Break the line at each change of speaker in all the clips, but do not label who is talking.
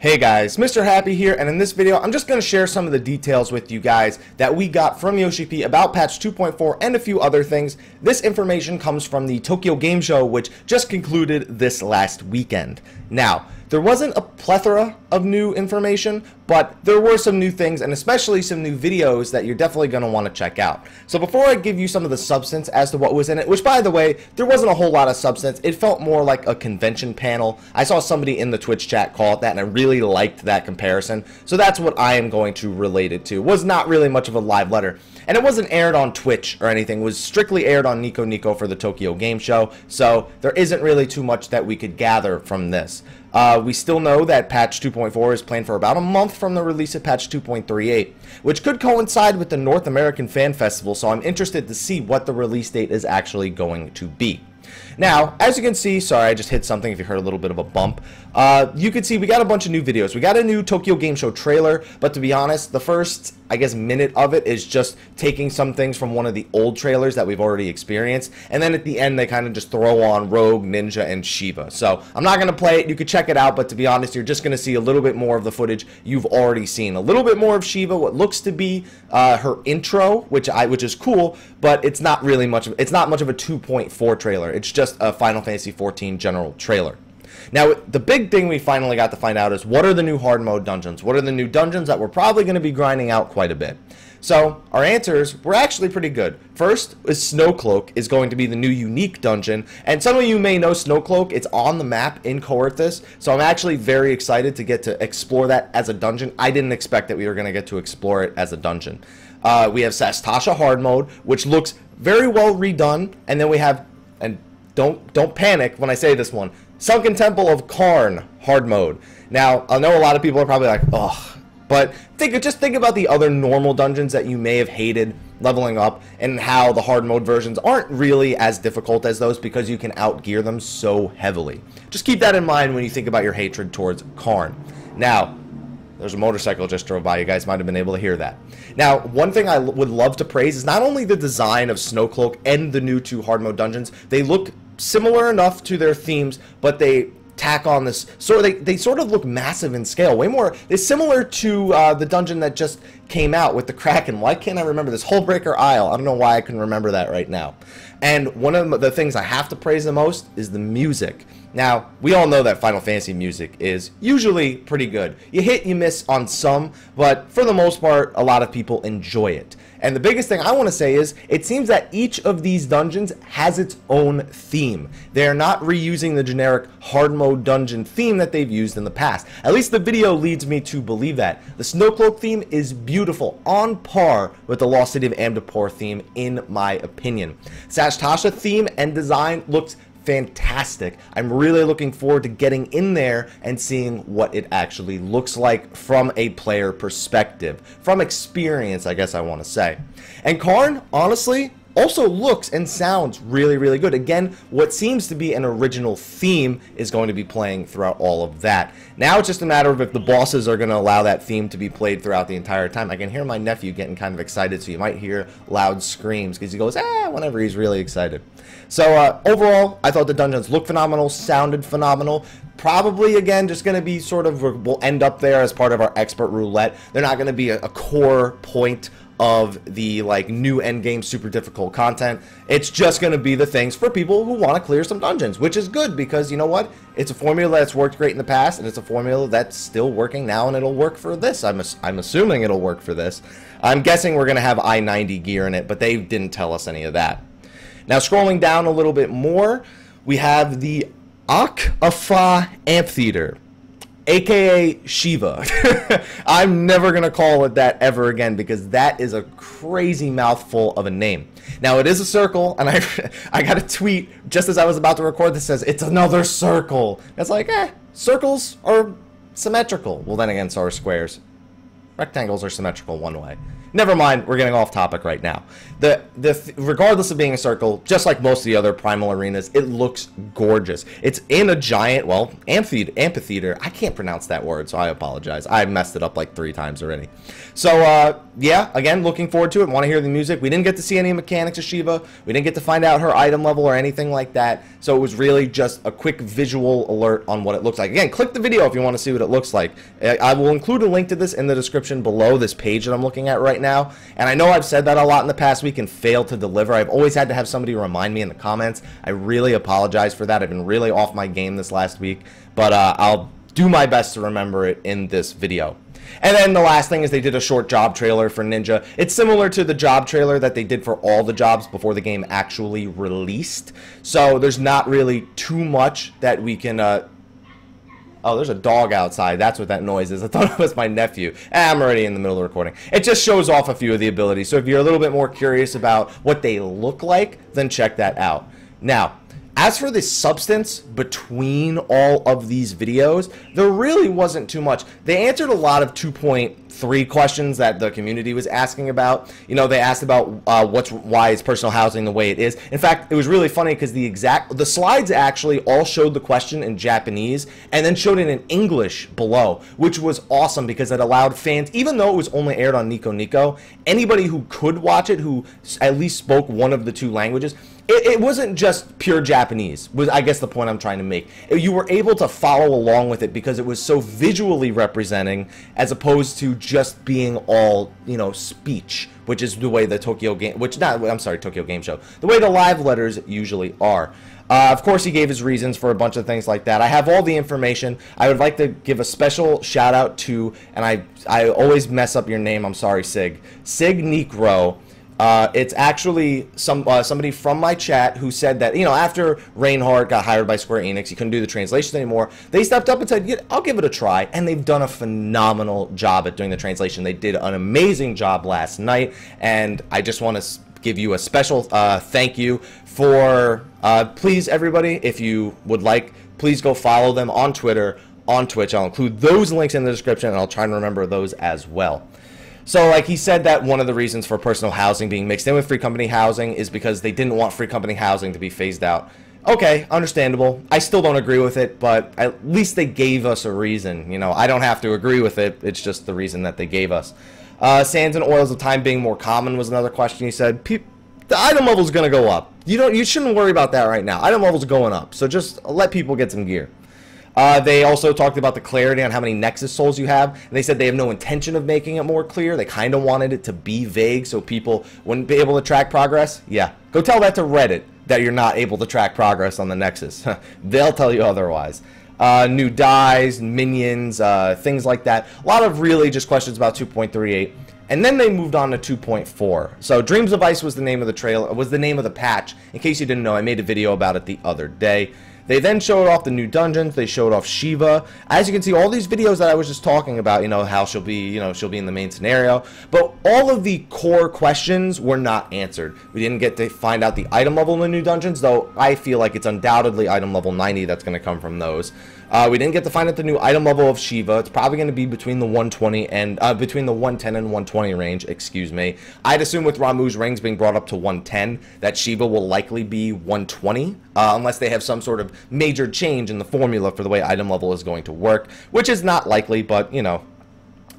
Hey guys, Mr. Happy here, and in this video I'm just going to share some of the details with you guys that we got from Yoshi P about patch 2.4 and a few other things. This information comes from the Tokyo Game Show, which just concluded this last weekend. Now, there wasn't a plethora of new information, but there were some new things, and especially some new videos that you're definitely going to want to check out. So before I give you some of the substance as to what was in it, which by the way, there wasn't a whole lot of substance, it felt more like a convention panel. I saw somebody in the Twitch chat call it that, and I really liked that comparison. So that's what I am going to relate it to. It was not really much of a live letter. And it wasn't aired on Twitch or anything. It was strictly aired on Nico Nico for the Tokyo Game Show. So there isn't really too much that we could gather from this. We still know that patch 2.4 is planned for about a month from the release of patch 2.38, which could coincide with the North American Fan Festival, so I'm interested to see what the release date is actually going to be. Now, as you can see, sorry, I just hit something if you heard a little bit of a bump. You can see we got a bunch of new videos. We got a new Tokyo Game Show trailer, but to be honest, the first, I guess, minute of it is just taking some things from one of the old trailers that we've already experienced, and then at the end they kind of just throw on Rogue, Ninja, and Shiva. So I'm not going to play it. You can check it out, but to be honest, you're just going to see a little bit more of the footage you've already seen. A little bit more of Shiva, what looks to be her intro, which is cool, but it's not really much of, it's not much of a 2.4 trailer. It's just a Final Fantasy XIV general trailer. Now, the big thing we finally got to find out is what are the new hard mode dungeons? What are the new dungeons that we're probably going to be grinding out quite a bit? So, our answers were actually pretty good. First is Snowcloak is going to be the new unique dungeon, and some of you may know Snowcloak. It's on the map in Coerthas, so I'm actually very excited to get to explore that as a dungeon. I didn't expect that we were going to get to explore it as a dungeon. We have Sastasha hard mode, which looks very well redone, and then we have, and don't panic when I say this one, Sunken Temple of Karn hard mode. Now, I know a lot of people are probably like, ugh, but just think about the other normal dungeons that you may have hated leveling up, and how the hard mode versions aren't really as difficult as those because you can outgear them so heavily. Just keep that in mind when you think about your hatred towards Karn. Now, there's a motorcycle just drove by. You guys might have been able to hear that. Now, one thing I would love to praise is not only the design of Snowcloak and the new two hard mode dungeons. They look similar enough to their themes, but they tack on this they sort of look massive in scale, way more. It's similar to the dungeon that just came out with the Kraken. Why can't I remember this? Hullbreaker Isle. I don't know why I can remember that right now. And one of the things I have to praise the most is the music. Now, we all know that Final Fantasy music is usually pretty good. You hit, you miss on some, but for the most part, a lot of people enjoy it. And the biggest thing I want to say is, it seems that each of these dungeons has its own theme. They are not reusing the generic hard mode dungeon theme that they've used in the past. At least the video leads me to believe that. The Snowcloak theme is beautiful, on par with the Lost City of Amdapor theme, in my opinion. Sastasha theme and design looks fantastic. I'm really looking forward to getting in there and seeing what it actually looks like from a player perspective, from experience, I guess I want to say. And Karn, honestly, also looks and sounds really, really good. Again, what seems to be an original theme is going to be playing throughout all of that. Now it's just a matter of if the bosses are going to allow that theme to be played throughout the entire time. I can hear my nephew getting kind of excited, so you might hear loud screams because he goes, ah, whenever he's really excited. So overall, I thought the dungeons looked phenomenal, sounded phenomenal. Probably, again, just going to be sort of, we'll end up there as part of our expert roulette. They're not going to be a core point of the new endgame super difficult content. It's just going to be the things for people who want to clear some dungeons, which is good because, you know what, it's a formula that's worked great in the past, and it's a formula that's still working now, and it'll work for this. I'm assuming it'll work for this. I'm guessing we're going to have I-90 gear in it, but they didn't tell us any of that. Now, scrolling down a little bit more, we have the AFFXIV Amphitheater, aka Shiva. I'm never going to call it that ever again because that is a crazy mouthful of a name. Now, it is a circle, and I got a tweet just as I was about to record that says, it's another circle. It's like, circles are symmetrical. Well, then again, so are squares. Rectangles are symmetrical one way. never mind, we're getting off topic right now. Regardless of being a circle, just like most of the other Primal arenas, it looks gorgeous. It's in a giant, well, amphitheater. I can't pronounce that word, so I apologize. I messed it up like 3 times already. So, yeah, again, looking forward to it. Want to hear the music. We didn't get to see any mechanics of Shiva. We didn't get to find out her item level or anything like that. So it was really just a quick visual alert on what it looks like. Again, click the video if you want to see what it looks like. I will include a link to this in the description below this page that I'm looking at right now. And I know I've said that a lot in the past week and failed to deliver. I've always had to have somebody remind me in the comments. I really apologize for that. I've been really off my game this last week, but I'll do my best to remember it in this video. And then the last thing is they did a short job trailer for Ninja. It's similar to the job trailer that they did for all the jobs before the game actually released. So there's not really too much that we can... Oh, there's a dog outside. That's what that noise is. I thought it was my nephew. I'm already in the middle of the recording. It just shows off a few of the abilities. So if you're a little bit more curious about what they look like, then check that out. Now, as for the substance between all of these videos, there really wasn't too much. They answered a lot of 2.3 questions that the community was asking about. You know, they asked about why is personal housing the way it is. In fact, it was really funny because the slides actually all showed the question in Japanese and then showed it in English below, which was awesome because it allowed fans, even though it was only aired on Nico Nico, anybody who could watch it who at least spoke one of the 2 languages, it wasn't just pure Japanese, was I guess the point I'm trying to make. You were able to follow along with it because it was so visually representing as opposed to just being all, you know, speech, which is the way the Tokyo Game, Tokyo Game Show, the way the live letters usually are. Of course, he gave his reasons for a bunch of things like that. I have all the information. I would like to give a special shout out to, and I always mess up your name, I'm sorry, Sig Necro. It's actually somebody from my chat who said that, you know, after Reinhardt got hired by Square Enix, he couldn't do the translation anymore. They stepped up and said, yeah, I'll give it a try. And they've done a phenomenal job at doing the translation. They did an amazing job last night. And I just want to give you a special thank you for, please, everybody, if you would like, please go follow them on Twitter, on Twitch. I'll include those links in the description, and I'll try and remember those as well. So, like, he said that one of the reasons for personal housing being mixed in with free company housing is because they didn't want free company housing to be phased out. Okay, understandable. I still don't agree with it, but at least they gave us a reason. You know, I don't have to agree with it. It's just the reason that they gave us. Sands and oils of time being more common was another question. He said, the item level is going to go up. You shouldn't worry about that right now. Item level's going up, so just let people get some gear. They also talked about the clarity on how many Nexus souls you have, and they said they have no intention of making it more clear. They kind of wanted it to be vague so people wouldn't be able to track progress. Yeah, go tell that to Reddit that you're not able to track progress on the Nexus. They'll tell you otherwise. New dies, minions, things like that. A lot of really just questions about 2.38. And then they moved on to 2.4. So Dreams of Ice was the name of the trailer, was the name of the patch. In case you didn't know, I made a video about it the other day. They then showed off the new dungeons. They showed off Shiva. As you can see, all these videos that I was just talking about, you know, how she'll be in the main scenario. But all of the core questions were not answered. We didn't get to find out the item level in the new dungeons, though I feel like it's undoubtedly item level 90 that's going to come from those. We didn't get to find out the new item level of Shiva. It's probably going to be between the 120 and between the 110 and 120 range. Excuse me. I'd assume with Ramuh's rings being brought up to 110, that Shiva will likely be 120, unless they have some sort of major change in the formula for the way item level is going to work, which is not likely. But you know,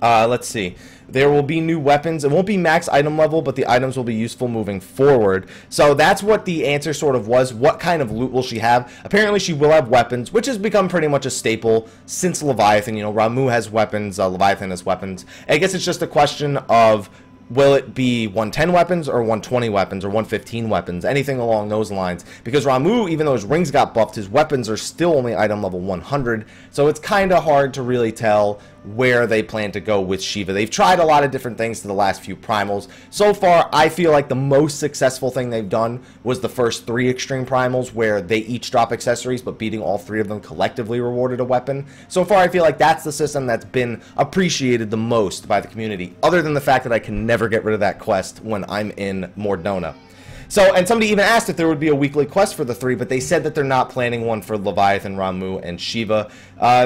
let's see. There will be new weapons. It won't be max item level, but the items will be useful moving forward. So that's what the answer sort of was. What kind of loot will she have? Apparently she will have weapons, which has become pretty much a staple since Leviathan. You know, Ramuh has weapons, Leviathan has weapons. I guess it's just a question of, will it be 110 weapons or 120 weapons or 115 weapons, anything along those lines? Because Ramuh, even though his rings got buffed, his weapons are still only item level 100, so it's kind of hard to really tell where they plan to go with Shiva. They've tried a lot of different things to the last few primals. So far, I feel like the most successful thing they've done was the first 3 extreme primals, where they each drop accessories, but beating all 3 of them collectively rewarded a weapon. So far, I feel like that's the system that's been appreciated the most by the community, other than the fact that I can never get rid of that quest when I'm in Mordona. So, and somebody even asked if there would be a weekly quest for the 3, but they said that they're not planning one for Leviathan, Ramuh, and Shiva.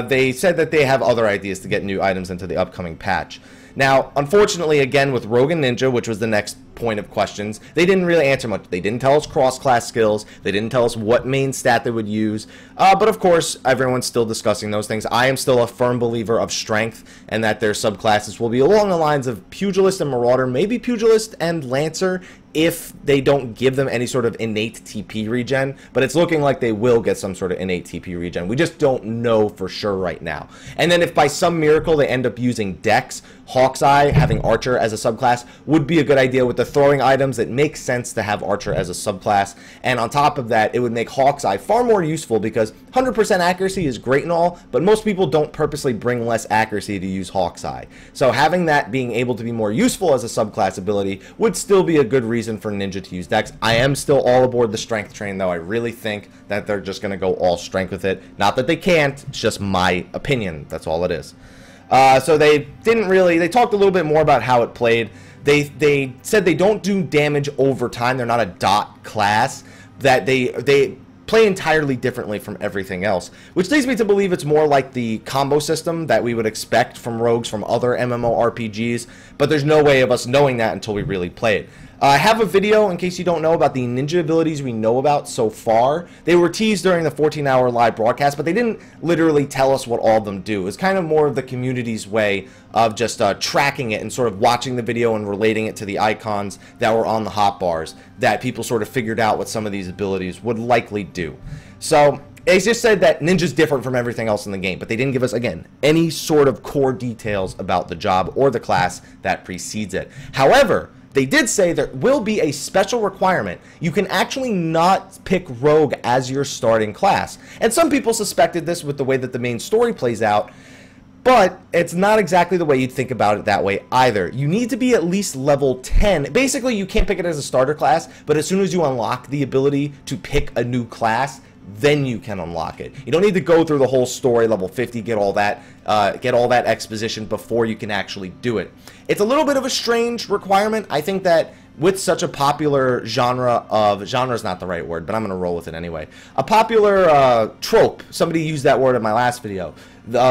They said that they have other ideas to get new items into the upcoming patch. Now, unfortunately, again, with Rogue and Ninja, which was the next point of questions, they didn't really answer much. They didn't tell us cross-class skills. They didn't tell us what main stat they would use. But of course, everyone's still discussing those things. I am still a firm believer of strength and that their subclasses will be along the lines of Pugilist and Marauder, maybe Pugilist and Lancer, if they don't give them any sort of innate TP regen, but it's looking like they will get some sort of innate TP regen. We just don't know for sure right now. And then if by some miracle they end up using Dex, Hawkeye, having Archer as a subclass would be a good idea. With the throwing items, it makes sense to have Archer as a subclass. And on top of that, it would make Hawkeye far more useful because 100% accuracy is great and all, but most people don't purposely bring less accuracy to use Hawkeye. So having that being able to be more useful as a subclass ability would still be a good reason for Ninja to use Dex. I am still all aboard the strength train, though. I really think that they're just going to go all strength with it. Not that they can't, it's just my opinion. That's all it is. So they didn't really, they talked a little bit more about how it played. They said they don't do damage over time. They're not a dot class. That they play entirely differently from everything else, which leads me to believe it's more like the combo system that we would expect from rogues from other MMORPGs, but there's no way of us knowing that until we really play it. I have a video, in case you don't know, about the ninja abilities we know about so far. They were teased during the 14-hour live broadcast, but they didn't literally tell us what all of them do. It's kind of more of the community's way of just tracking it and sort of watching the video and relating it to the icons that were on the hotbars, that people sort of figured out what some of these abilities would likely do. So they just said that Ninja's different from everything else in the game, but they didn't give us, again, any sort of core details about the job or the class that precedes it. However, they did say there will be a special requirement. You can actually not pick Rogue as your starting class. And some people suspected this with the way that the main story plays out, but it's not exactly the way you'd think about it that way either. You need to be at least level 10. Basically, you can't pick it as a starter class, but as soon as you unlock the ability to pick a new class, then you can unlock it. You don't need to go through the whole story, level 50, get all that exposition before you can actually do it. It's a little bit of a strange requirement. I think that with such a popular genre is not the right word, but I'm going to roll with it anyway. A popular trope, somebody used that word in my last video,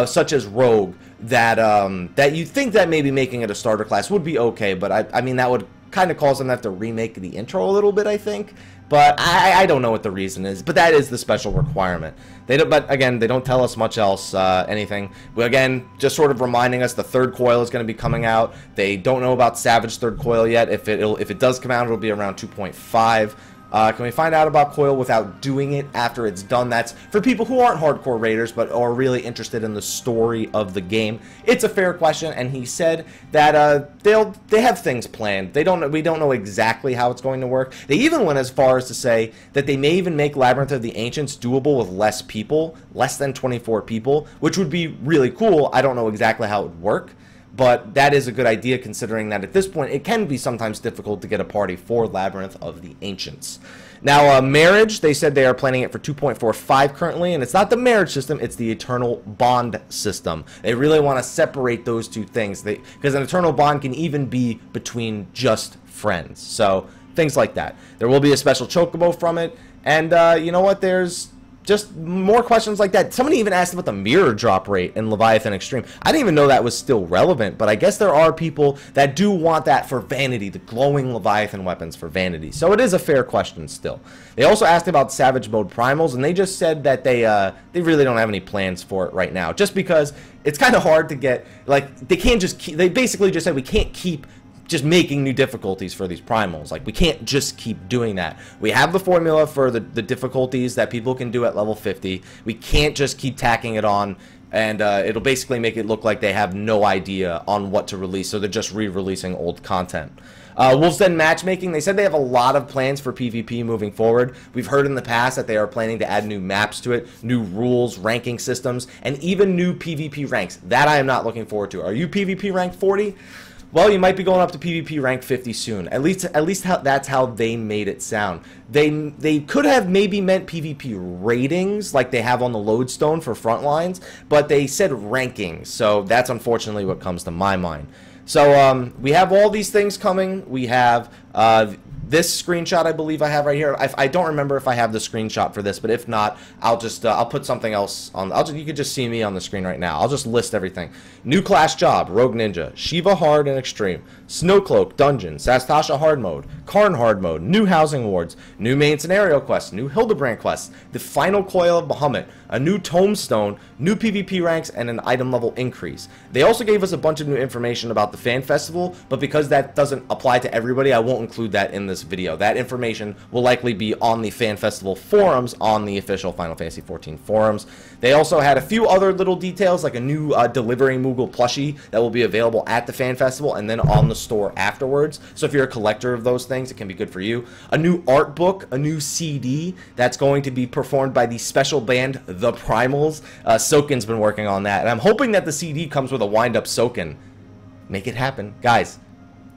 such as Rogue, that you think that maybe making it a starter class would be okay, but I mean, that would kind of cause them to have to remake the intro a little bit, I think. But I don't know what the reason is, but that is the special requirement. But again, they don't tell us much else, anything. Again, just sort of reminding us the third coil is going to be coming out. They don't know about Savage third coil yet. If it does come out, it'll be around 2.5. Can we find out about coil without doing it after it's done? That's for people who aren't hardcore raiders but are really interested in the story of the game. It's a fair question, and he said that they have things planned. We don't know exactly how it's going to work. They even went as far as to say that they may even make Labyrinth of the Ancients doable with less people, less than 24 people, which would be really cool. I don't know exactly how it would work, but that is a good idea, considering that at this point it can be sometimes difficult to get a party for Labyrinth of the Ancients. Now, marriage, they said they are planning it for 2.45 currently, and it's not the marriage system, it's the eternal bond system. They really want to separate those two things, because an eternal bond can even be between just friends. So, things like that. There will be a special chocobo from it, and you know what, there's just more questions like that. Somebody even asked about the mirror drop rate in Leviathan Extreme. I didn't even know that was still relevant, but I guess there are people that do want that for vanity, the glowing Leviathan weapons for vanity. So it is a fair question still. They also asked about Savage Mode Primals, and they just said that they really don't have any plans for it right now, just because it's kind of hard to get, like, they can't just keep, they basically just said we can't keep just making new difficulties for these primals. Like, we can't just keep doing that. We have the formula for the difficulties that people can do at level 50. We can't just keep tacking it on, and it'll basically make it look like they have no idea on what to release, so they're just re-releasing old content. Wolf's Den matchmaking, they said they have a lot of plans for PvP moving forward. We've heard in the past that they are planning to add new maps to it, new rules, ranking systems, and even new PvP ranks. That I am not looking forward to. Are you PvP rank 40? Well, you might be going up to PvP rank 50 soon. At least that's how they made it sound. They could have maybe meant PvP ratings like they have on the Lodestone for Frontlines, but they said rankings, so that's unfortunately what comes to my mind. So we have all these things coming. We have This screenshot I believe I have right here. I don't remember if I have the screenshot for this, but if not, I'll just I'll put something else on. You can just see me on the screen right now. I'll just list everything. New class job, Rogue Ninja, Shiva hard and extreme, Snowcloak dungeon, Sastasha hard mode, Karn hard mode, new housing awards, new main scenario quest, new Hildebrand quest, the final coil of Bahamut, a new tombstone, new PvP ranks, and an item level increase. They also gave us a bunch of new information about the fan festival, but because that doesn't apply to everybody, I won't include that in this video. That information will likely be on the fan festival forums on the official Final Fantasy XIV forums. They also had a few other little details, like a new Delivery Moogle plushie that will be available at the fan festival and then on the store afterwards. So if you're a collector of those things, it can be good for you. A new art book, a new CD that's going to be performed by the special band The Primals. Soken's been working on that, and I'm hoping that the CD comes with a wind-up Soken. Make it happen, guys.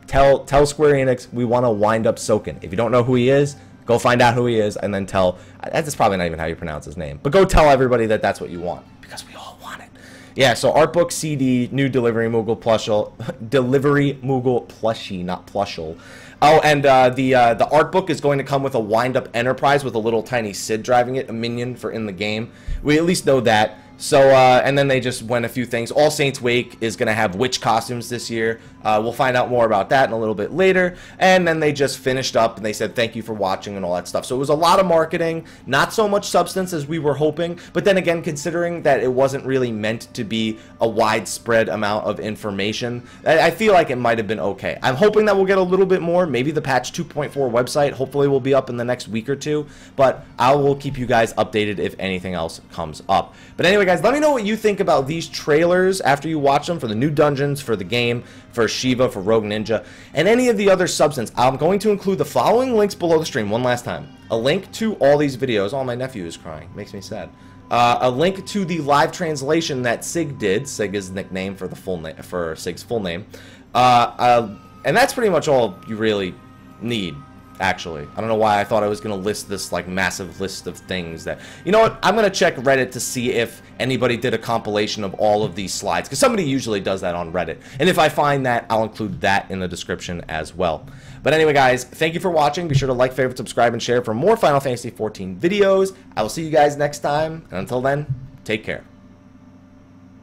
Tell Square Enix we want to wind up Soken. If you don't know who he is, go find out who he is, and then tell. That's probably not even how you pronounce his name, but go tell everybody that that's what you want, because we all want it. Yeah, so art book, CD, new Delivery Moogle plushie, Delivery Moogle plushie, not plushel. Oh, and the art book is going to come with a wind-up Enterprise with a little tiny Sid driving it, a minion for in the game. We at least know that. So, and then they just went a few things. All Saints Wake is going to have witch costumes this year. We'll find out more about that in a little bit later. And then they just finished up and they said thank you for watching and all that stuff. So it was a lot of marketing, not so much substance as we were hoping. But then again, considering that it wasn't really meant to be a widespread amount of information, I feel like it might have been okay. I'm hoping that we'll get a little bit more. Maybe the patch 2.4 website hopefully will be up in the next week or two. But I will keep you guys updated if anything else comes up. But anyway, guys, let me know what you think about these trailers after you watch them for the new dungeons, for the game, for Shiva, for Rogue Ninja, and any of the other substance. I'm going to include the following links below the stream one last time. A link to all these videos. Oh, my nephew is crying. Makes me sad. A link to the live translation that Sig did. Sig is the nickname for the full name, for Sig's full name. And that's pretty much all you really need. Actually, I don't know why I thought I was going to list this like massive list of things that, you know what, I'm going to check Reddit to see if anybody did a compilation of all of these slides, because somebody usually does that on Reddit, and if I find that, I'll include that in the description as well. But anyway, guys, thank you for watching. Be sure to like, favorite, subscribe, and share for more Final Fantasy XIV videos. I will see you guys next time, and until then, take care.